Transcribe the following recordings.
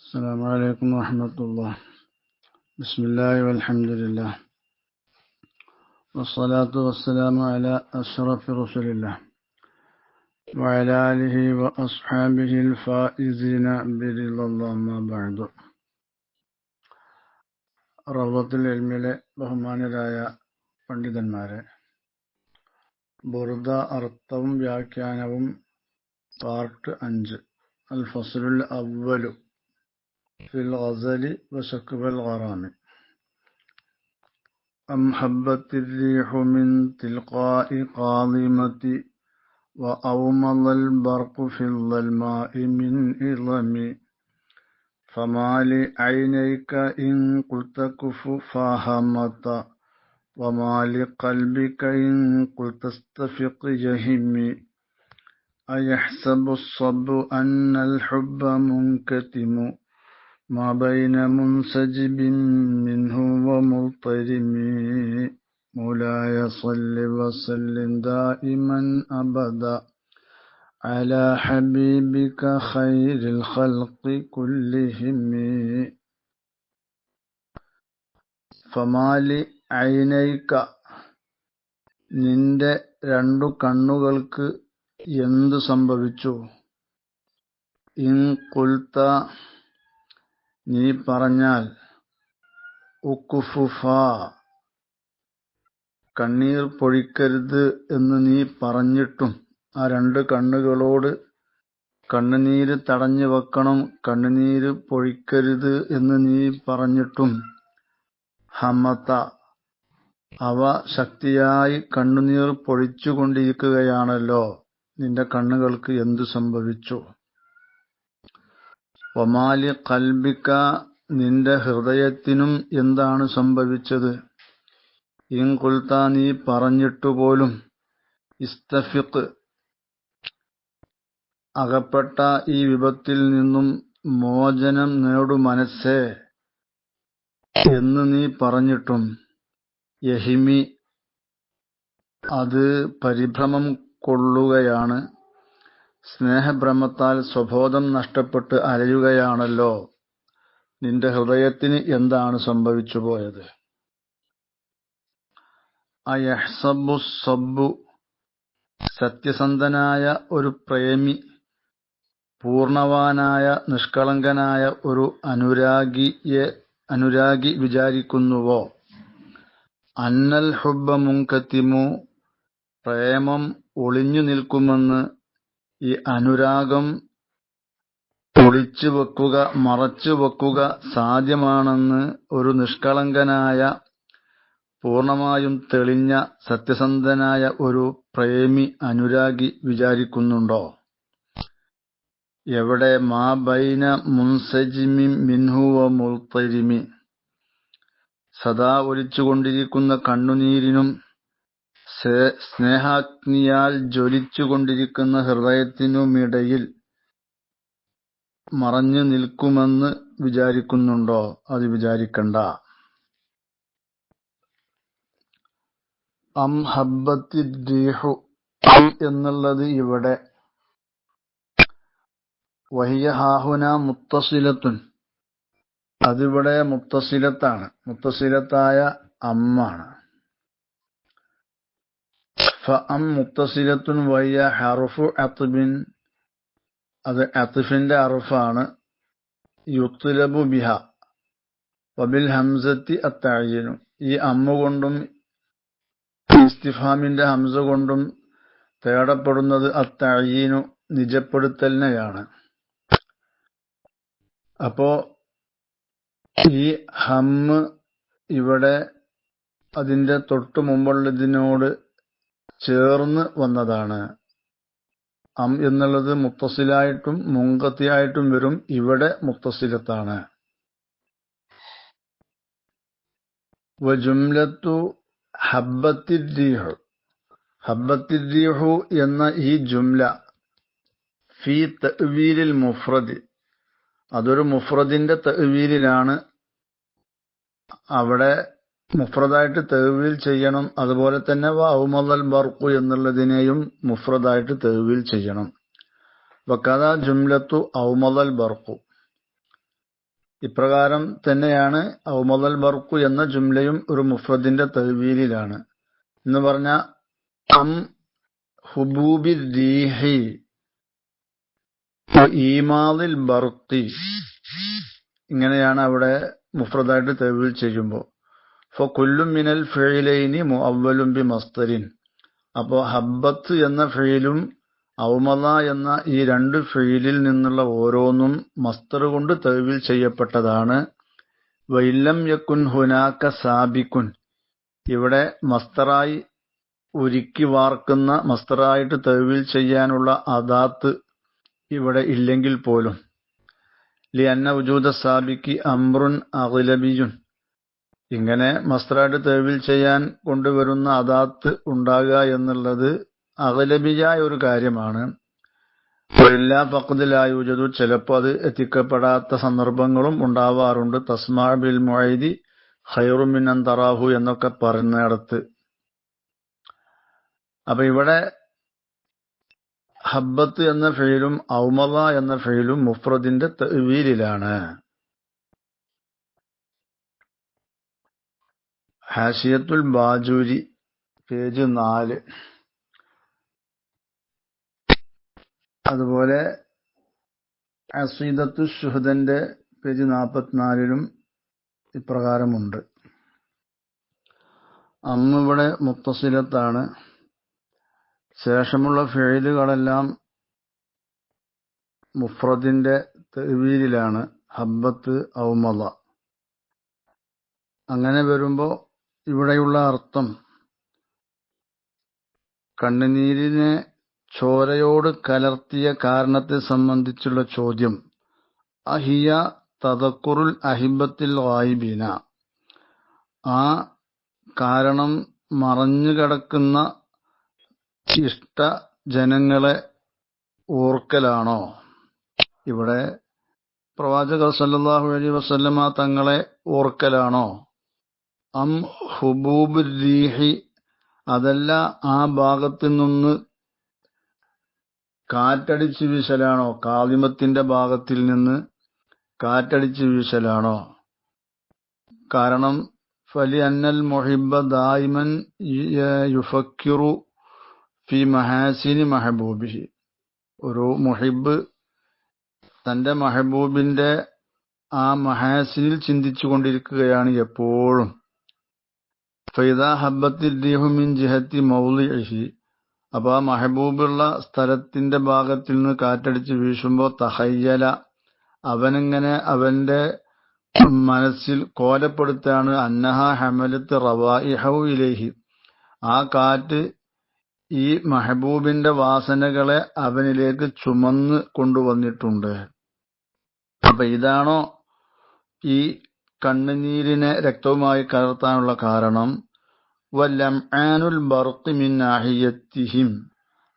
السلام عليكم ورحمة الله. بسم الله والحمد لله والصلاة والسلام على أشرف رسل الله وعلى آله وأصحابه الفائزين برضا الله. ما بعد. റൗളത്തുൽ ഇൽമിലെ ബഹുമാനരായ പണ്ഡിതന്മാരെ, ബുർദ അർത്ഥവും വ്യാഖ്യാനവും പാർട്ട് 5, അൽ ഫസ്ലുൽ അവ്വലു ഫിൽ ഗസലി വശക്വൽ ഗറാമി. أم حبت الريح من تلقاء قاضمة وأومض البرق في الظلماء من إظم فما لعينيك إن قلت كف فاهمت وما لقلبك إن قلت استفق جهمي أيحسب الصب أن الحب منكتم ما بين منسجب منه ومضطرم مولاي صل وسلم دائما أبدا على حبيبك خير الخلق كلهم فما لعينيك നിന്റെ രണ്ടു കണ്ണുകൾക്ക് എന്തു സംഭവിച്ചു? ഇൻ ഖുൽത നീ പറഞ്ഞാൽ, ഉക്കുഫുഫ കണ്ണീർ പൊഴിക്കരുത് എന്ന് നീ പറഞ്ഞിട്ടും, ആ രണ്ട് കണ്ണുകളോട് കണ്ണുനീര് തടഞ്ഞു വെക്കണം, കണ്ണുനീര് പൊഴിക്കരുത് എന്ന് നീ പറഞ്ഞിട്ടും, ഹമത അവ ശക്തിയായി കണ്ണുനീർ പൊഴിച്ചുകൊണ്ടിരിക്കുകയാണല്ലോ. നിന്റെ കണ്ണുകൾക്ക് എന്തു സംഭവിച്ചു? വമാലി ഖൽബിക നിന്റെ ഹൃദയത്തിനും എന്താണ് സംഭവിച്ചത്? ഇൻ ഖുൽത നീ പറഞ്ഞിട്ടുപോലും, ഇസ്തഫിഖ് അകപ്പെട്ട ഈ വിപത്തിൽ നിന്നും മോചനം നേടു മനസ്സേ എന്ന് നീ പറഞ്ഞിട്ടും, യഹിമി അത് പരിഭ്രമം കൊള്ളുകയാണ്, സ്നേഹഭ്രമത്താൽ സ്വബോധം നഷ്ടപ്പെട്ട് അലയുകയാണല്ലോ. നിന്റെ ഹൃദയത്തിന് എന്താണ് സംഭവിച്ചു പോയത്? അയഹ്സബു സബ്ബു സത്യസന്ധനായ ഒരു പ്രേമി, പൂർണവാനായ നിഷ്കളങ്കനായ ഒരു അനുരാഗി വിചാരിക്കുന്നുവോ? അന്നൽ ഹുബ്ബ മുൻകത്തിമു പ്രേമം ഒളിഞ്ഞു നിൽക്കുമെന്ന്, ഈ അനുരാഗം ഒളിച്ചു വെക്കുക, മറച്ചു വെക്കുക സാധ്യമാണെന്ന് ഒരു നിഷ്കളങ്കനായ പൂർണമായും തെളിഞ്ഞ സത്യസന്ധനായ ഒരു പ്രേമി അനുരാഗി വിചാരിക്കുന്നുണ്ടോ? എവിടെ? മാ ബൈന മുൻസജിമി മിൻഹു വ മുൽത്തരിമി സദാ ഒലിച്ചുകൊണ്ടിരിക്കുന്ന കണ്ണുനീരിനും സ്നേഹാഗ്നിയാൽ ജ്വലിച്ചുകൊണ്ടിരിക്കുന്ന ഹൃദയത്തിനുമിടയിൽ മറഞ്ഞു നിൽക്കുമെന്ന് വിചാരിക്കുന്നുണ്ടോ? അത് വിചാരിക്കണ്ട. അം ഹബ്ബത്തി റീഹു എന്നുള്ളത് ഇവിടെ വഹിയ ഹാഹുന മുത്തസിലത്തുൻ, അതിവിടെ മുത്തസിലത്താണ്, മുത്തസിലത്തായ അമ്മാണ്. ഫഅം മുത്തസിലത്തുൻ വഹിയ ഹർഫു അത്ബിൻ, അത് അത്ഫിന്റെ ഹർഫാണ്. യുത്ലബു ബിഹ വബിൽ ഹംസത്തി അത്തഅയ്യിനു, ഈ അമ്മ കൊണ്ടും ഇസ്തിഫാമിന്റെ ഹംസ കൊണ്ടും തേടപ്പെടുന്നത് അത്തഅയ്യിനു നിജപ്പെടുത്തലിനെയാണ്. അപ്പോ ഈ ഹമ്മ് ഇവിടെ അതിന്റെ തൊട്ടു മുമ്പുള്ളതിനോട് ചേർന്ന് വന്നതാണ്. അം എന്നുള്ളത് മുത്തസിലായിട്ടും മുൻകത്തിയായിട്ടും വരും, ഇവിടെ മുത്തസിലത്താണ്. വജുംലത്തു ഹബ്ബത്തിദ്ദീഹു, ഹബ്ബത്തിദ്ദീഹു എന്ന ഈ ജുംല ഫീ തഅ്വീലിൽ മുഫ്രദ്, അതൊരു മുഫ്രദിന്റെ തഅ്വീലിലാണ്. അവിടെ മുഫ്രദായിട്ട് തഅ്വീൽ ചെയ്യണം. അതുപോലെ തന്നെ വഅൗമൽ ബർഖു എന്നുള്ളതിനെയും മുഫ്രദായിട്ട് തഅ്വീൽ ചെയ്യണം. വകദാ ജുംലത്തു ഔമൽ ബർഖു, ഇപ്രകാരം തന്നെയാണ് ഔമദൽ ബർക്കു എന്ന ജുംലയും ഒരു മുഫ്രദിന്റെ തഅ്വീലിലാണ്. എന്ന് പറഞ്ഞ അം ഹുബൂബി റീഹി ഈമാദിൽ ബർഖി, ഇങ്ങനെയാണ് അവിടെ മുഫ്രദായിട്ട് തഅ്വീൽ ചെയ്യുമ്പോൾ. ഫകുല്ലു മിനൽ ഫിഇലൈനി മുഅവ്വലുൻ ബി മസ്ദരിൻ. അപ്പോൾ ഹബ്ബത്ത് എന്ന ഫിഇലും ഔമദ എന്ന ഈ രണ്ട് ഫിഇലിൽ നിന്നുള്ള ഓരോന്നും മസ്ദർ കൊണ്ട് തഅ്വീൽ ചെയ്യപ്പെട്ടതാണ്. വഇല്ലം യകുൻ ഹുനാക സാബികുൻ, ഇവിടെ മസ്ദറായി ഉരുക്കി വാർക്കുന്ന മസ്ദറായിട്ട് തഅ്വീൽ ചെയ്യാനുള്ള അദാത്ത് ഇവിടെ ഇല്ലെങ്കിൽ പോലും. ലിഅന്ന വുജൂദ സാബിക്കി അംറുൻ അഗ്ലബിയുൻ, ഇങ്ങനെ മസ്ദറായിട്ട് തഅ്വീൽ ചെയ്യാൻ കൊണ്ടുവരുന്ന അദാത്ത് ഉണ്ടാകുക എന്നുള്ളത് അഗ്ലബിയായ ഒരു കാര്യമാണ്. ഇല്ലാ ഫഖദ് ലാ യൂജദു, ചിലപ്പോൾ അത് എത്തിക്കപ്പെടാത്ത സന്ദർഭങ്ങളും ഉണ്ടാവാറുണ്ട്. തസ്മാ ബിൽ മുഈദി ഖൈറു മിൻ അൻ തറാഹു എന്നൊക്കെ പറയുന്നിടത്ത്. അപ്പൊ ഇവിടെ ഹബ്ബത്ത് എന്ന ഫിഇലും ഔമദ എന്ന ഫിഇലും മുഫ്രദിന്റെ തഅ്വീലിലാണ്. ഹാശിയത്തുൽ ബാജൂരി പേജ് 4, അതുപോലെ അസീദത്തു ശുഹദന്റെ പേജ് 44 ഇപ്രകാരമുണ്ട്. ഇവിടെ മുത്തസിലത്താണ്. ശേഷമുള്ള ഫിഇലുകളെല്ലാം മുഫ്രദിന്റെ തഅ്വീലിലാണ്, ഹബ്ബത്ത് ഔമദ. അങ്ങനെ വരുമ്പോൾ ഇവിടെയുള്ള അർത്ഥം കണ്ണുനീരിനെ ചോരയോട് കലർത്തിയ കാരണത്തെ സംബന്ധിച്ചുള്ള ചോദ്യം, അഹിയ തദക്കുറുൽ അഹിബത്തിൽ ഗായിബീന, ആ കാരണം മറഞ്ഞുകിടക്കുന്ന ഇഷ്ട ജനങ്ങളെ ഓർക്കലാണോ? ഇവിടെ പ്രവാചകർ സല്ലല്ലാഹു അലൈഹി വസല്ലമ തങ്ങളെ ഓർക്കലാണോ? അം ഹുബൂബ് റീഹി, അതല്ല ആ ഭാഗത്തു നിന്ന് കാറ്റടിച്ചു വീശലാണോ? കാളിമത്തിന്റെ ഭാഗത്തിൽ നിന്ന് കാറ്റടിച്ചു വീശലാണോ? കാരണം ഫലി അന്നൽ മുഹിബ്ബ ദായിമൻ യുഫക്കിറു ഫി മഹാസിനി മഹബൂബിഹി, ഒരു മുഹിബ് തന്റെ മഹബൂബിന്റെ ആ മഹാസിനിൽ ചിന്തിച്ചു കൊണ്ടിരിക്കുകയാണ് എപ്പോഴും. ഫൈദാ ഹബ്ബത്തിൽ റീഹു മിൻ ജിഹത്തി മൗളിഇഹി, അപ്പൊ ആ മഹബൂബുള്ള സ്ഥലത്തിന്റെ ഭാഗത്തിൽ നിന്ന് കാറ്റടിച്ച് വീശുമ്പോൾ തഹയ്യല, അവനിങ്ങനെ അവന്റെ മനസ്സിൽ കോലപ്പെടുത്താണ്, അന്നഹ ഹമലത്ത് റവായിഹു ഇലൈഹി, ആ കാറ്റ് ഈ മഹബൂബിന്റെ വാസനകളെ അവനിലേക്ക് ചുമന്ന് കൊണ്ടുവന്നിട്ടുണ്ട്. അപ്പൊ ഇതാണോ ഈ കണ്ണുനീരിനെ രക്തവുമായി കലർത്താനുള്ള കാരണം? വല്ലംആനുൽ ബർഖി മിൻ നാഹിയത്തിഹിം,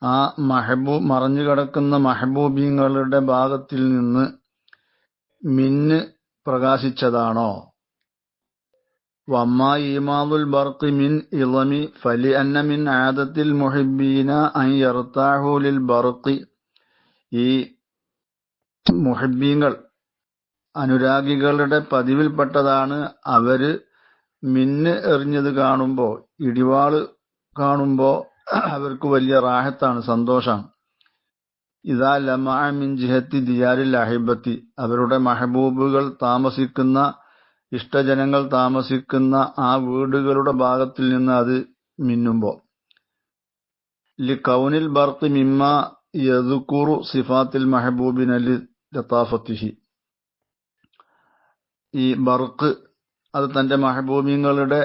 ആ മറഞ്ഞു കിടക്കുന്ന മഹബൂബീങ്ങളുടെ ഭാഗത്തിൽ നിന്ന് മിന്ന് പ്രകാശിച്ചതാണോ? വമ്മാ ഈമാദുൽ ബർഖി മിൻ ഇളമി ഫലി അന്ന മിൻ ആദത്തിൽ മുഹിബ്ബീന അൻ യർതാഹു ലിൽ ബർഖി, ഈ മുഹിബ്ബീങ്ങൾ അനുരാഗികളുടെ പതിവിൽപ്പെട്ടതാണ് അവര് മിന്ന് എറിഞ്ഞത് കാണുമ്പോ, ഇടിവാള് കാണുമ്പോ അവർക്ക് വലിയ റാഹത്താണ്, സന്തോഷാണ്. ഇദാ ലമഅ മിൻ ജിഹത്തി ദിയാരിൽ അഹിബത്തി, അവരുടെ മഹബൂബുകൾ താമസിക്കുന്ന ഇഷ്ടജനങ്ങൾ താമസിക്കുന്ന ആ വീടുകളുടെ ഭാഗത്തിൽ നിന്ന് അത് മിന്നുമ്പോ. ലി കൗനിൽ ബർഖി മിമ്മ യദ്കുറു സിഫാത്തിൽ മഹബൂബിന ലി ലതാഫത്തിഹി, ഈ ബർക്ക് അത് തന്റെ മഹബൂബീങ്ങളുടെ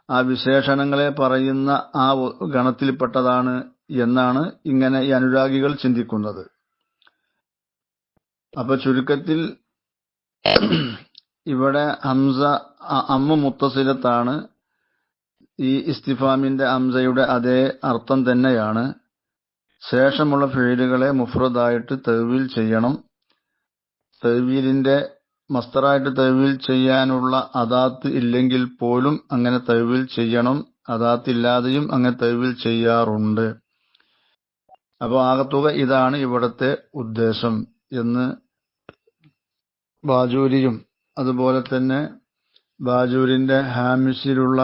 ആ വിശേഷണങ്ങളെ പറയുന്ന ആ ഗണത്തിൽപ്പെട്ടതാണ് എന്നാണ് ഇങ്ങനെ ഈ അനുരാഗികൾ ചിന്തിക്കുന്നത്. അപ്പൊ ചുരുക്കത്തിൽ ഇവിടെ ഹംസ അമ്മ മുത്തസിലത്താണ്. ഈ ഇസ്തിഫാമിന്റെ ഹംസയുടെ അതേ അർത്ഥം തന്നെയാണ്. ശേഷമുള്ള ഫീലുകളെ മുഫ്രദായിട്ട് തഅ്വീൽ ചെയ്യണം. തഅ്വീലിന്റെ മസ്തറായിട്ട് തഅ്വീൽ ചെയ്യാനുള്ള അദാത്ത് ഇല്ലെങ്കിൽ പോലും അങ്ങനെ തഅ്വീൽ ചെയ്യണം. അദാത്ത് ഇല്ലാതെയും അങ്ങനെ തഅ്വീൽ ചെയ്യാറുണ്ട്. അപ്പോൾ ആകത്തുക ഇതാണ് ഇവിടത്തെ ഉദ്ദേശം എന്ന് ബാജൂരിയും അതുപോലെ തന്നെ ബാജൂരിന്റെ ഹാമിഷിലുള്ള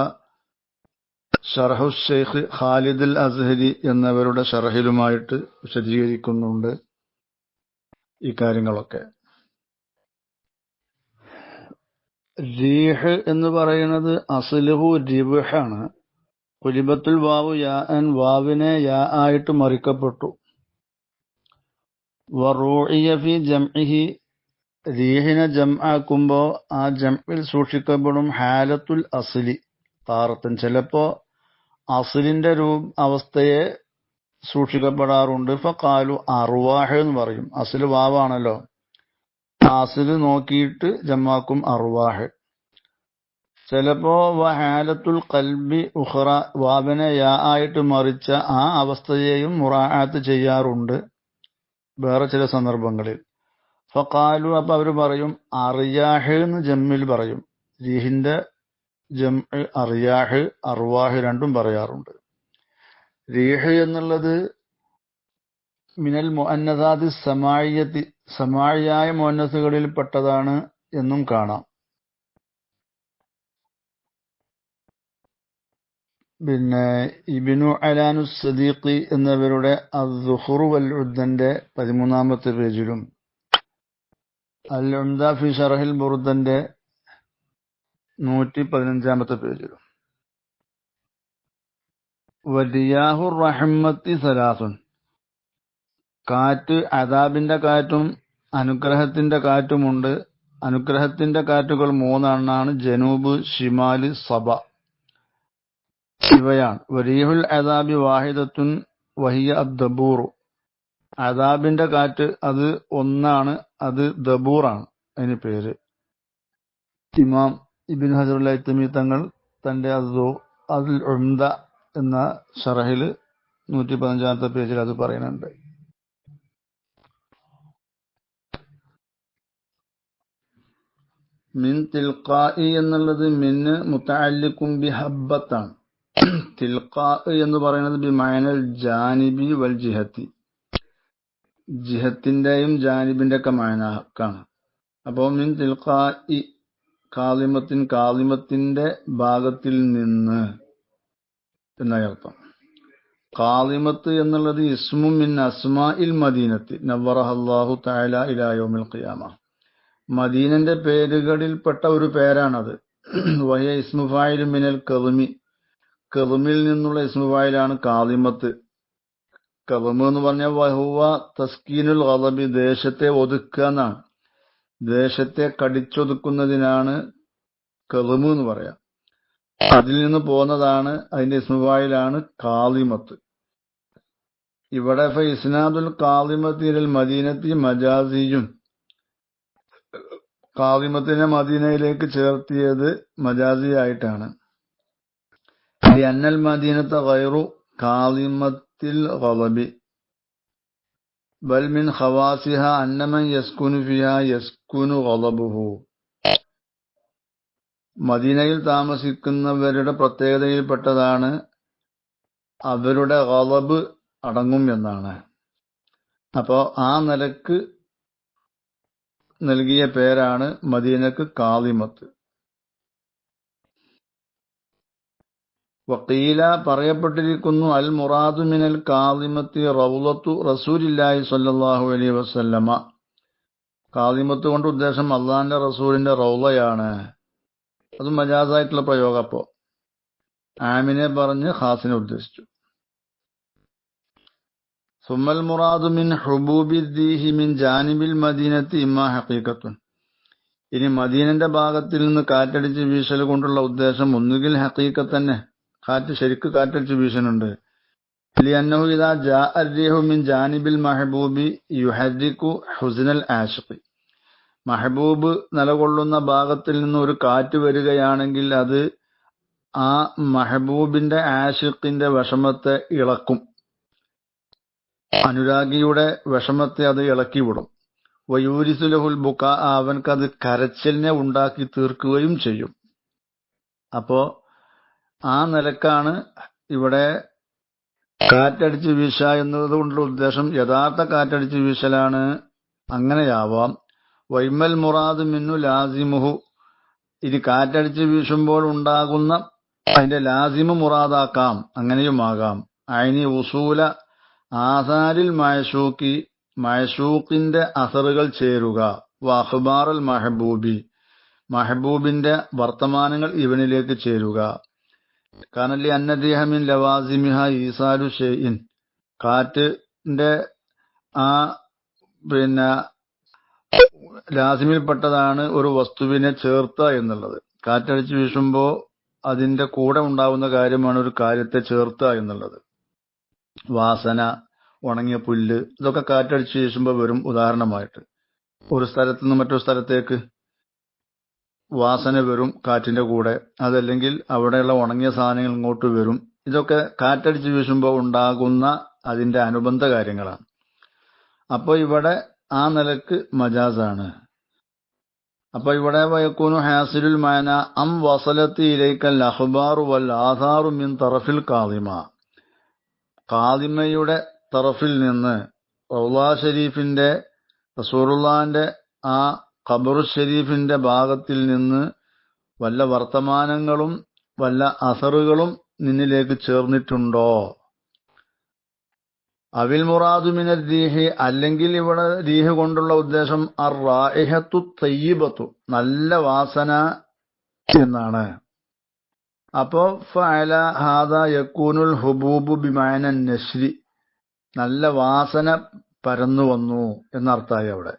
ഷർഹു ഷെയ്ഖ് ഖാലിദ് അൽ അസ്ഹരി എന്നവരുടെ ഷർഹിലുമായിട്ട് വിശദീകരിക്കുന്നുണ്ട് ഈ കാര്യങ്ങളൊക്കെ. റീഹ് എന്ന് പറയുന്നത് അസ്ലുഹു റിബ്ഹാണ്. ഖുലിബത്തുൽ വാവു യാഅൻ, വാവിനെ യാ ആയിട്ട് മറിക്കപ്പെട്ടു. വറൂഇയ ഫി ജംഇഹി, റീഹിനെ ജംആക്കുമ്പോ ആ ജംഇൽ സൂക്ഷിക്കപ്പെടും ഹാലത്തുൽ അസ്ലി താറത്തൻ, ചിലപ്പോ അസ്ലിന്റെ അവസ്ഥയെ സൂക്ഷിക്കപ്പെടാറുണ്ട്. ഫഖാലു അർവാഹ് എന്ന് പറയും. അസ്ല് വാവാണല്ലോ, അസ്ല് നോക്കിയിട്ട് ജമാക്കും അർവാഹ്. ചിലപ്പോ വഹാലത്തുൽ ഖൽബി ഉഖറ, വാവിനെ യാ ആയിട്ട് മറിച്ച ആ അവസ്ഥയെയും മുറാഅത്ത് ചെയ്യാറുണ്ട് വേറെ ചില സന്ദർഭങ്ങളിൽ. ഫഖാലു, അപ്പൊ അവര് പറയും അർയാഹ് എന്ന് ജമ്മിൽ പറയും. റീഹിന്റെ ജംഅ് അർയാഹ്, അർവാഹ് രണ്ടും പറയാറുണ്ട്. റീഹ് എന്നുള്ളത് മിനൽ മുഅന്നസാതി സമാഇയ്യത്തി, സമാഇയായ മുഅന്നസുകളിൽ പെട്ടതാണ് എന്നും കാണാം. പിന്നെ ഇബ്നു അലാനു സദീഖി എന്നവരുടെ അസ്സുഖ്റു വൽ ഉദ്ദന്റെ 13-ാമത്തെ പേജിലും അൽ ഉംദ ഫി ശർഹിൽ ബുർദന്റെ 115-ാമത്തെ പേജിലും വദിയാഹുർ റഹ്മത്തി സലാസുൻ, കാറ്റ് അദാബിന്റെ കാറ്റും അനുഗ്രഹത്തിന്റെ കാറ്റുമുണ്ട്. അനുഗ്രഹത്തിന്റെ കാറ്റുകൾ 3 എണ്ണാണ്. ജനൂബ്, ഷിമാല്, സബ ഇവയാണ്. വരീഹുൽ അദാബി വാഹിദത്തുൻ വഹിയ അദ്ദബൂറു, അദാബിന്റെ കാറ്റ് അത് ഒന്നാണ്, അത് ദബൂറാണ് അതിന് പേര്. ഇമാം ഇബ്നു ഹജറുൽ ഹൈതമി തങ്ങൾ തന്റെ അൽ ഉംദ എന്ന ഷറഹില് 115-ാമത്തെ പേജിൽ അത് പറയുന്നുണ്ട്. മിൻ തിൽഖാഇ എന്നുള്ളത് മിന്ന് മുതഅല്ലിഖും ബി ഹബ്ബത്താണ്. തിൽഖാ എന്ന് പറയുന്നത് ബി മഅനൽ ജാനിബി വൽ ജിഹത്തി, ജിഹത്തിന്റെയും ജാനിബിന്റെ ഒക്കെ മഅനാക്കാണ്. അപ്പോൾ മിൻ തിൽഖാഇ കാളിമത്തിൻ, കാളിമത്തിന്റെ ഭാഗത്തിൽ നിന്ന് എന്നർത്ഥം. കാളിമത്ത് എന്നുള്ളത് ഇസ്മു മിൻ അസ്മാഇൽ മദീനത്തി നവ്വറഹല്ലാഹു തആല ഇലാ യൗമിൽ ഖിയാമ, മദീനന്റെ പേരുകളിൽപ്പെട്ട ഒരു പേരാണത്. വഹിയ ഇസ്മു ഫായിലു മിനൽ കദ്മി, കദ്മിൽ നിന്നുള്ള ഇസ്മു ഫായിലാണ് കാളിമത്ത്. കദ്മ് എന്ന് പറഞ്ഞാൽ വഹുവ തസ്കീനുൽ ഗളബി, ദേശത്തെ ഒതുക്കുക എന്നാണ്. ദേശത്തെ കടിച്ചൊതുക്കുന്നതിനാണ് കദ്മ് എന്ന് പറയാം. അതിൽ നിന്ന് പോന്നതാണ്, അതിന്റെ ഇസ്മു ഫായിലാണ് കാളിമത്ത്. ഇവിടെ ഇസ്നാദുൽ കാളിമത്തി ഇലൽ മദീനത്തി മജാസിയും, കാളിമത്തിനെ മദീനയിലേക്ക് ചേർത്തിയത് മജാസിയായിട്ടാണ്. അന്നൽ മദീനത്തെ ഗൈറു കാളിമത്തിൽ ഗളബി ബൽ മിൻ ഖവാസിഹ അന്നമൻ യസ്കുനു ഫിഹാ യസ്കുനു ഗളബുഹു, മദീനയിൽ താമസിക്കുന്നവരുടെ പ്രത്യേകതയിൽപ്പെട്ടതാണ് അവരുടെ ഗളബ് അടങ്ങും എന്നാണ്. അപ്പോ ആ നിലക്ക് നൽകിയ പേരാണ് മദീനക്ക് കാളിമത്ത്. വഖീല, പറയപ്പെട്ടിരിക്കുന്നു, അൽ മുറാദു മിനൽ കാളിമത്തി റൗളത്തു റസൂലില്ലാഹി സ്വല്ലല്ലാഹു അലൈഹി വസല്ലമ, കാളിമത്ത് കൊണ്ട് ഉദ്ദേശം അള്ളാഹിന്റെ റസൂലിന്റെ റൗളയാണ്. അത് മജാസായിട്ടുള്ള പ്രയോഗം. അപ്പോ ആമിനെ പറഞ്ഞ് ഖാസിനെ ഉദ്ദേശിച്ചു. സുമ്മൽ മുറാദു മിൻ ഹുബൂബി ദീഹി മിൻ ജാനിബിൽ മദീനത്തി ഇമ്മാ ഹഖീഖത്തുൻ, ഇനി മദീനന്റെ ഭാഗത്തിൽ നിന്ന് കാറ്റടിച്ച് വീശൽ കൊണ്ടുള്ള ഉദ്ദേശം ഒന്നുകിൽ ഹഖീഖത്ത് തന്നെ, കാറ്റ് ശരിക്ക് കാറ്റടിച്ച് വീശുന്നുണ്ട്. ലിഅന്നഹു ഇദാ ജാഅ അർ-റീഹു മിൻ ജാനിബിൽ മഹബൂബി യുഹർരികു ഹുസ്നൽ ആശിഖി, മഹബൂബ് നിലകൊള്ളുന്ന ഭാഗത്തിൽ നിന്ന് ഒരു കാറ്റ് വരികയാണെങ്കിൽ അത് ആ മഹബൂബിന്റെ ആശിഖിന്റെ വിഷമത്തെ ഇളക്കും, അനുരാഗിയുടെ വിഷമത്തെ അത് ഇളക്കിവിടും. വയൂരിസുലഹുൽ ബുക്കാ, അവൻക്കത് കരച്ചിലിനെ ഉണ്ടാക്കി തീർക്കുകയും ചെയ്യും. അപ്പോ ആ നിലക്കാണ് ഇവിടെ കാറ്റടിച്ച് വീശ എന്നതുകൊണ്ടുള്ള ഉദ്ദേശം യഥാർത്ഥ കാറ്റടിച്ച് വീശലാണ്, അങ്ങനെയാവാം. വൈമൽ മുറാദ് മിന്നു ലാസിമുഹു, ഇനി കാറ്റടിച്ച് വീശുമ്പോൾ ഉണ്ടാകുന്ന അതിന്റെ ലാസിമ് മുറാദാക്കാം, അങ്ങനെയുമാകാം. ഐനി ഉസൂല ആസാരിൽ മഅശൂഖി, മഅശൂഖിന്റെ അസറുകൾ ചേരുക. വഅഖ്ബാറൽ മഹബൂബി, മഹബൂബിന്റെ വർത്തമാനങ്ങൾ ഇവനിലേക്ക് ചേരുക. കാനലി അന്നദിഹ മിൻ ലവാസിമിഹ ഈസാലു ഷൈഇൻ, കാറ്റിന്റെ ആ ലാസിമിൽപ്പെട്ടതാണ് ഒരു വസ്തുവിനെ ചേർത്ത എന്നുള്ളത്. കാറ്റടിച്ച് വീശുമ്പോ അതിന്റെ കൂടെ ഉണ്ടാവുന്ന കാര്യമാണ് ഒരു കാര്യത്തെ ചേർത്ത എന്നുള്ളത്. വാസന, ഉണങ്ങിയ പുല്ല്, ഇതൊക്കെ കാറ്റടിച്ച് വീശുമ്പോൾ വരും. ഉദാഹരണമായിട്ട് ഒരു സ്ഥലത്ത് നിന്ന് മറ്റൊരു സ്ഥലത്തേക്ക് വാസന വരും കാറ്റിന്റെ കൂടെ, അതല്ലെങ്കിൽ അവിടെയുള്ള ഉണങ്ങിയ സാധനങ്ങൾ ഇങ്ങോട്ട് വരും. ഇതൊക്കെ കാറ്റടിച്ച് വീശുമ്പോൾ ഉണ്ടാകുന്ന അതിന്റെ അനുബന്ധ കാര്യങ്ങളാണ്. അപ്പോൾ ഇവിടെ ആ നിലക്ക് മജാസാണ്. അപ്പൊ ഇവിടെ വയക്കൂനു ഹാസിലുൽ മാന അം വസലത്തി ഇലൈക്കൽ അഖ്ബാറു വൽ ആസാറു മിൻ തറഫിൽ കാദിമ, കാദിമയുടെ തറഫിൽ നിന്ന് റൗളാ ഷരീഫിന്റെ റസൂലുള്ളാഹിന്റെ ആ ഖബറു ഷരീഫിന്റെ ഭാഗത്തിൽ നിന്ന് വല്ല വർത്തമാനങ്ങളും വല്ല അസറുകളും നിന്നിലേക്ക് ചേർന്നിട്ടുണ്ടോ? അവിൽ മുറാദു മിനർ റീഹി, അല്ലെങ്കിൽ ഇവിടെ റീഹ് കൊണ്ടുള്ള ഉദ്ദേശം അർ റായിഹത്തു തയ്യിബത്തു, നല്ല വാസന എന്നാണ്. അപ്പോ ഫഅല ഹാദാ യകൂനുൽ ഹുബൂബു ബിമഅന നശ്രി, നല്ല വാസന പരന്നു വന്നു എന്നർത്ഥമായി അവിടെ.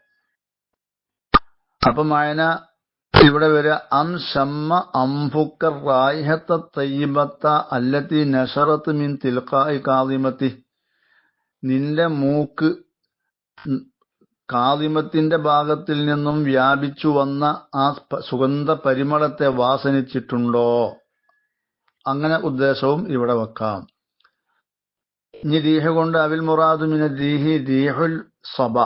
അപ്പൊ മഅന ഇവിടെ വരിക അം ശമ്മ അംഫുക്ക റായിഹത്ത തയ്യിബത്ത അല്ലത്തി നശറത്ത് മിൻ തിൽഖാഇ കാദിമത്തി, നിന്റെ മൂക്ക് കാദിമത്തിന്റെ ഭാഗത്തിൽ നിന്നും വ്യാപിച്ചു വന്ന ആ സുഗന്ധ പരിമളത്തെ വാസനിച്ചിട്ടുണ്ടോ? അങ്ങനെ ഉദ്ദേശവും ഇവിടെ വെക്കാം. ഇനി റീഹ് കൊണ്ട് അവിൽ മുറാദു മിന റീഹി റീഹുൽ സബ,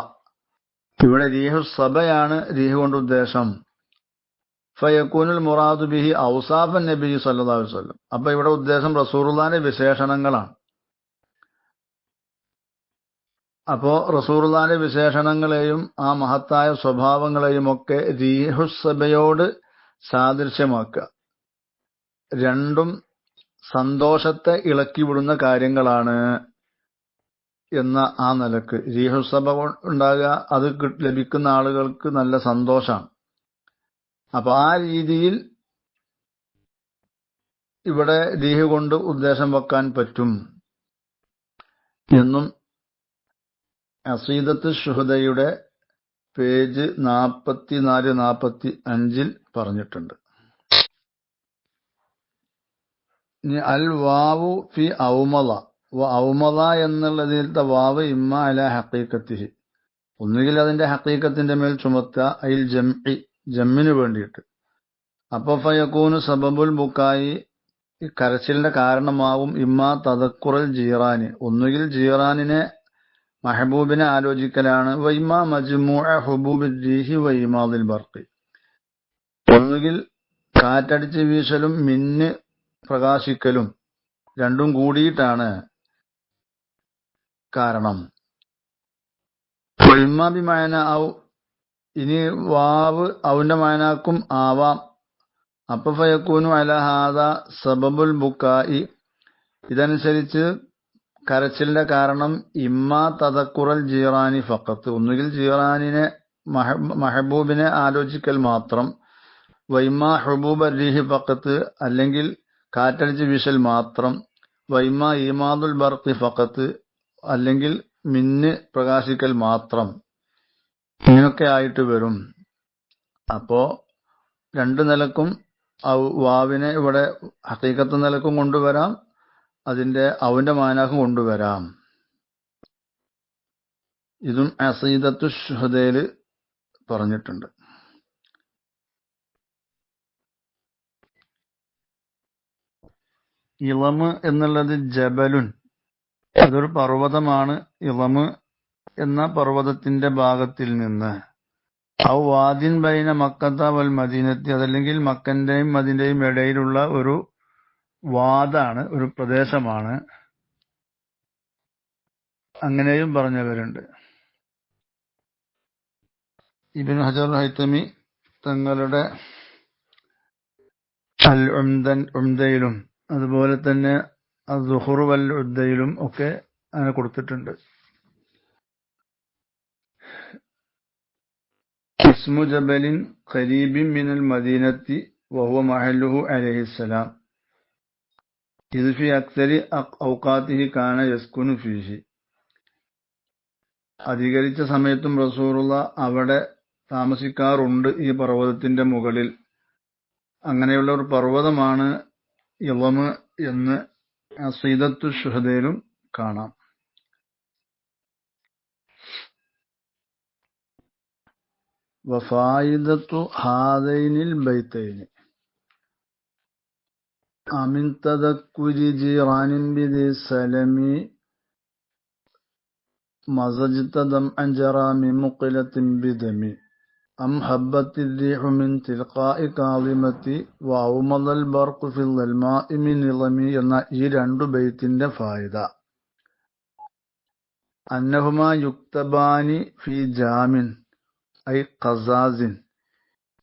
ഇവിടെ റീഹുൽ സബയാണ് റീഹ് കൊണ്ട് ഉദ്ദേശം. ഫയകൂനുൽ മുറാദു ബിഹി ഔസാഫൻ നബി സല്ലല്ലാഹു അലൈഹി വസല്ലം, അപ്പൊ ഇവിടെ ഉദ്ദേശം റസൂലുള്ളാഹിന്റെ വിശേഷണങ്ങളാണ്. അപ്പോ റസൂലുള്ളാഹിന്റെ വിശേഷണങ്ങളെയും ആ മഹത്തായ സ്വഭാവങ്ങളെയും ഒക്കെ റീഹുസ്സബയോട് സാദൃശ്യമാക്കുക. രണ്ടും സന്തോഷത്തെ ഇളക്കിവിടുന്ന കാര്യങ്ങളാണ് എന്ന ആ നിലക്ക് റീഹുസ്സബ ഉണ്ടാകുക, അത് ലഭിക്കുന്ന ആളുകൾക്ക് നല്ല സന്തോഷമാണ്. അപ്പൊ ആ രീതിയിൽ ഇവിടെ റീഹ് കൊണ്ട് ഉദ്ദേശം വെക്കാൻ പറ്റും എന്നും അസീദത്ത് ശുഹദയുടെ പേജ് 44-45 പറഞ്ഞിട്ടുണ്ട്. ഇനി അൽ വാവു ഫി ഔമള, ഔമള എന്നുള്ളതിലത്തെ വാവ് ഇമ്മ അല ഹഖീഖത്തിഹി, ഒന്നുകിൽ അതിന്റെ ഹഖീഖത്തിന്റെ മേൽ ചുമത്തുക, അയിൽ ജംഇ, ജമ്മിന് വേണ്ടിയിട്ട്. അപ്പൊ ഫയകൂനു സബബുൽ ബുക്കായി, കരച്ചിലിന്റെ കാരണമാവും ഇമ്മ തദക്കുറൽ ജീറാന്, ഒന്നുകിൽ ജീറാനിനെ മഹബൂബിനെ ആലോചിക്കലാണ്, വൈമ മജ്മൂഅ ഹുബൂബിർ റീഹി വൈമാദിൽ ബർഖി, ഒന്നുകിൽ കാറ്റടിച്ച് വീശലും മിന്ന് പ്രകാശിക്കലും രണ്ടും കൂടിയിട്ടാണ് കാരണം. വൈമ ബിമഅന ഔ, ഇനി വാവ് ഔന്റെ മഅനാക്കും ആവാം. അപ്പൊ ഫയകൂനു അല ഹാദാ സബബുൽ ബുക്കായി, ഇതനുസരിച്ച് കരച്ചിലിന്റെ കാരണം ഇമ്മ തദക്കുറൽ ജീറാനി ഫഖത്ത്, ഒന്നുകിൽ ജീറാനിനെ മഹബൂബിനെ ആലോചിക്കൽ മാത്രം, വൈമ ഹുബൂബ റീഹി ഫഖത്ത്, അല്ലെങ്കിൽ കാറ്റടിച്ച് വീശൽ മാത്രം, വൈമ ഈമാദുൽ ബർഖി ഫഖത്ത്, അല്ലെങ്കിൽ മിന്ന് പ്രകാശിക്കൽ മാത്രം, ഇങ്ങനൊക്കെ ആയിട്ട് വരും. അപ്പോ രണ്ടു നിലക്കും വാവിനെ ഇവിടെ ഹഖീഖത്ത് നിലക്കും കൊണ്ടുവരാം, അതിന്റെ അവന്റെ മാനാക്കും കൊണ്ടുവരാം. ഇതും അസീദത്തു ശുഹദയില് പറഞ്ഞിട്ടുണ്ട്. ഇളമ് എന്നുള്ളത് ജബലുൻ, അതൊരു പർവ്വതമാണ്. ഇളമ് എന്ന പർവ്വതത്തിന്റെ ഭാഗത്തിൽ നിന്ന്, ഔ വാദിൻ ബൈന മക്കത്ത വൽ മദീനത്തി, അതല്ലെങ്കിൽ മക്കന്റെയും മദീനയുടെയും ഇടയിലുള്ള ഒരു വാദാണ്, ഒരു പ്രദേശമാണ്, അങ്ങനെയും പറഞ്ഞവരുണ്ട്. ഇബ്നു ഹജർ ഹൈതമി തങ്ങളുടെ അൽ ഉംദയിലും അതുപോലെ തന്നെ അസ്സുഹുർ വൽ ഉദ്ദയിലും ഒക്കെ അങ്ങനെ കൊടുത്തിട്ടുണ്ട്. ഇസ്മു ജബലിൻ ഖരീബിൻ മിനൽ മദീനത്തി വഹുവ മഹല്ലുഹു അലൈഹിസ്സലാം ഇദ് ഫി അക്സരി ഔഖാതിഹി കാന യസ്കുനു ഫീഹി. അധികരിച്ച സമയത്തും റസൂലുള്ള അവിടെ താമസിക്കാറുണ്ട് ഈ പർവ്വതത്തിന്റെ മുകളിൽ. അങ്ങനെയുള്ള ഒരു പർവ്വതമാണ് ഇളമ് എന്ന് അഖീദത്തു ശുഹദയിലും കാണാം. വഫായിദത്തു ഹാദൈനിൽ ബൈതൈനി അമിൻ തദക്കുരി ജീറാനിൻ ബിദി സലമി മസജ്ത ദംഅൻ ജറാ മിൻ മുഖിലത്തിൻ ബിദമി അം ഹബ്ബത്തി الريح من تلقاء കാളിമത്തി വഔമദൽ ബർഖു ഫിൽ ളൽമാഇ മിൻ ഇളമി എന്ന ഈ രണ്ടു ബൈത്തിന്റെ ഫായിദ അന്നഹുമാ യുക്തബാനി ഫി ജാമിൻ ഐ ഖസാസിൻ.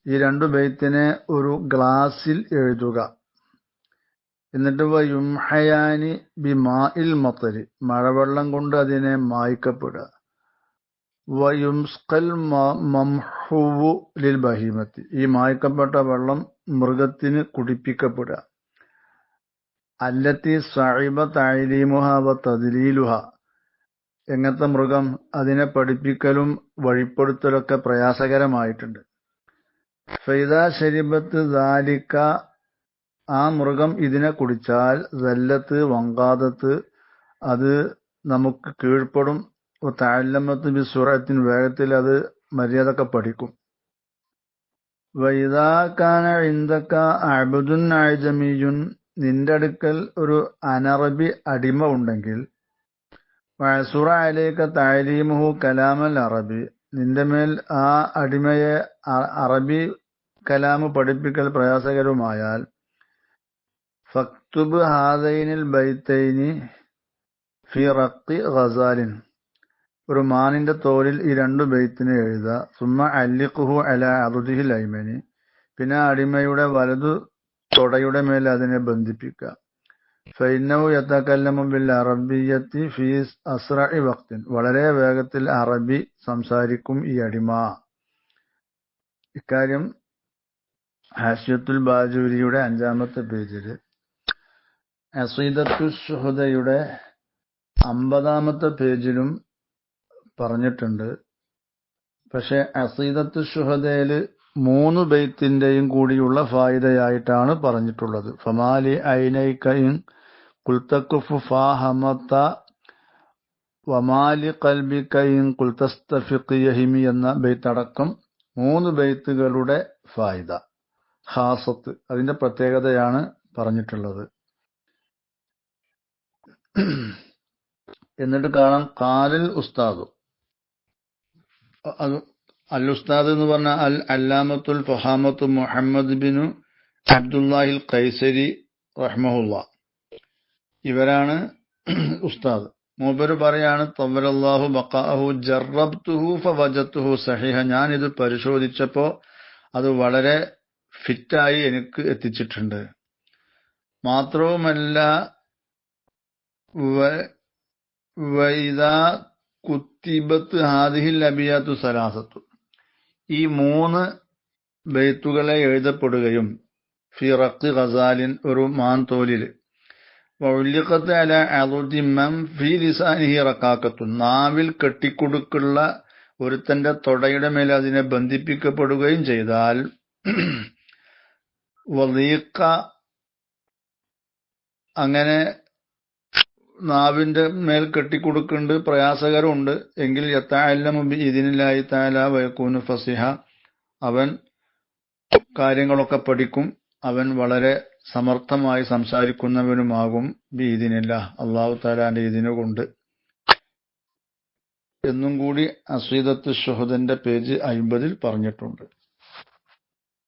ഈ രണ്ടു ബൈത്തിനെ ഒരു ഗ്ലാസിൽ എഴുതുക. എന്നിട്ട് വയുംഹയാനി ബിമാഇൽ മത്തരി, മഴവെള്ളം കൊണ്ട് അതിനെ മായ്ക്കപ്പെടുക. വയുംസ്കൽ മംഹുവു ലിൽ ബഹീമത്തി, ഈ മായ്ക്കപ്പെട്ട വെള്ളം മൃഗത്തിന് കുടിപ്പിക്കപ്പെടുക. അല്ലത്തി സഇബ തഅലീമുഹ വ തദ്ലീലുഹ, എങ്ങനത്തെ മൃഗം, അതിനെ പഠിപ്പിക്കലും വഴിപ്പെടുത്തലൊക്കെ പ്രയാസകരമായിട്ടുണ്ട്. ഫൈദാ ശരിബത്ത് ദാലിക, ആ മൃഗം ഇതിനെ കുടിച്ചാൽ സല്ലത്ത് വങ്കാദത്ത്, അത് നമുക്ക് കീഴ്പ്പെടും. തഅല്ലമത്ത് ബിസുറഅത്തിൻ, വേഗത്തിൽ അത് മര്യാദക്കെ പഠിക്കും. വൈദാ കാന ഇൻദക അബ്ദുൻ അഅ്ജമിയുൻ, നിന്റെ അടുക്കൽ ഒരു അനറബി അടിമ ഉണ്ടെങ്കിൽ, വഅസുറ അലൈക തഅലീമുഹു കലാമൽ അറബി, നിന്റെ മേൽ ആ അടിമയെ അറബി കലാമ് പഠിപ്പിക്കൽ പ്രയാസകരമായാൽ, ഫക്തുബ് ഹാദൈനിൽ ബൈത്തൈനി ഫി റഖി ഗസാലിൻ, ഒരു മാനിന്റെ തോലിൽ ഈ രണ്ടു ബൈത്തിനെ എഴുതുക. സുമ്മ അല്ലിഖുഹു അലാ അദ്ദിഹിൽ ഐമനി, പിന്നെ അടിമയുടെ വലതു തൊടയുടെ മേൽ അതിനെ ബന്ധിപ്പിക്കുക. ഫഇന്നഹു യതകല്ലമു ബിൽ അറബിയ്യത്തി ഫീ അസ്റഇ വഖ്തിൻ, വളരെ വേഗത്തിൽ അറബി സംസാരിക്കും ഈ അടിമ. ഇക്കാര്യം ഹാഷിയത്തുൽ ബാജൂരിയുടെ 5-ാമത്തെ പേജിൽ, അഖീദത്തു ശുഹദയുടെ 50-ാമത്തെ പേജിലും പറഞ്ഞിട്ടുണ്ട്. പക്ഷെ അഖീദത്തു ശുഹദയില് 3 ബൈത്തിന്റെയും കൂടിയുള്ള ഫായിദയായിട്ടാണ് പറഞ്ഞിട്ടുള്ളത്. ഫമാലി ഐനൈകൈൻ ഖുൽതകുഫ് ഫാഹമത വമാലി ഖൽബികൈൻ ഖുൽതസ്തഫിഖിയഹിമി എന്ന ബൈത്തടക്കം 3 ബൈത്തുകളുടെ ഫായിദ ഖാസത്ത്, അതിന്റെ പ്രത്യേകതയാണ് പറഞ്ഞിട്ടുള്ളത്. എന്നിട്ട് കാണാം ഖാലിൽ ഉസ്താദു, അൽ ഉസ്താദ് എന്ന് പറഞ്ഞ അൽ അല്ലാമത്തുൽ ഫഹാമത്തു മുഹമ്മദ് ബിനു അബ്ദുല്ലാഹിൽ ഖൈസരി റഹ്മഹുല്ലാ, ഇവരാണ് ഉസ്താദ്. മൂപ്പര് പറയാണ്, തവ്വലല്ലാഹു ബഖാഅഹു ജറബ്തുഹു ഫവജദ്തുഹു സഹീഹ, ഞാൻ ഇത് പരിശോധിച്ചപ്പോ അത് വളരെ ഫിറ്റായി എനിക്ക് എത്തിച്ചിട്ടുണ്ട്. മാത്രവുമല്ല വഇദാ കുത്തിബത്ത് ഹാദിഹിൽ അബിയാത്തു സലാസത്തു, ഈ 3 ബൈത്തുകളെ എഴുതപ്പെടുകയും ഫി റഖി ഗസാലിൻ, ഒരു മാൻതോലിൽ, വഉല്ലിഖത്ത് അലാ അദുദി മൻ ഫീ ലിസാനിഹി റഖാഖത്തുൻ, നാവിൽ കെട്ടിക്കൊടുക്കുള്ള ഒരുത്തന്റെ തൊടയുടെ മേൽ അതിനെ ബന്ധിപ്പിക്കപ്പെടുകയും ചെയ്താൽ, വദീഖ, അങ്ങനെ നാവിന്റെ മേൽ കെട്ടിക്കൊടുക്കുന്നുണ്ട്, പ്രയാസകരമുണ്ട് എങ്കിൽ, യതഅല്ലമു ബിഇദ്നില്ലാഹി തആല വയകൂനു ഫസിഹ, അവൻ കാര്യങ്ങളൊക്കെ പഠിക്കും, അവൻ വളരെ സമർത്ഥമായി സംസാരിക്കുന്നവനുമാകും. ബിഇദ്നില്ലാഹ്, അല്ലാഹു തആലാന്റെ ഇതിനുകൊണ്ട് എന്നും കൂടി അഖീദത്തു ശുഹദന്റെ പേജ് 50 പറഞ്ഞിട്ടുണ്ട്.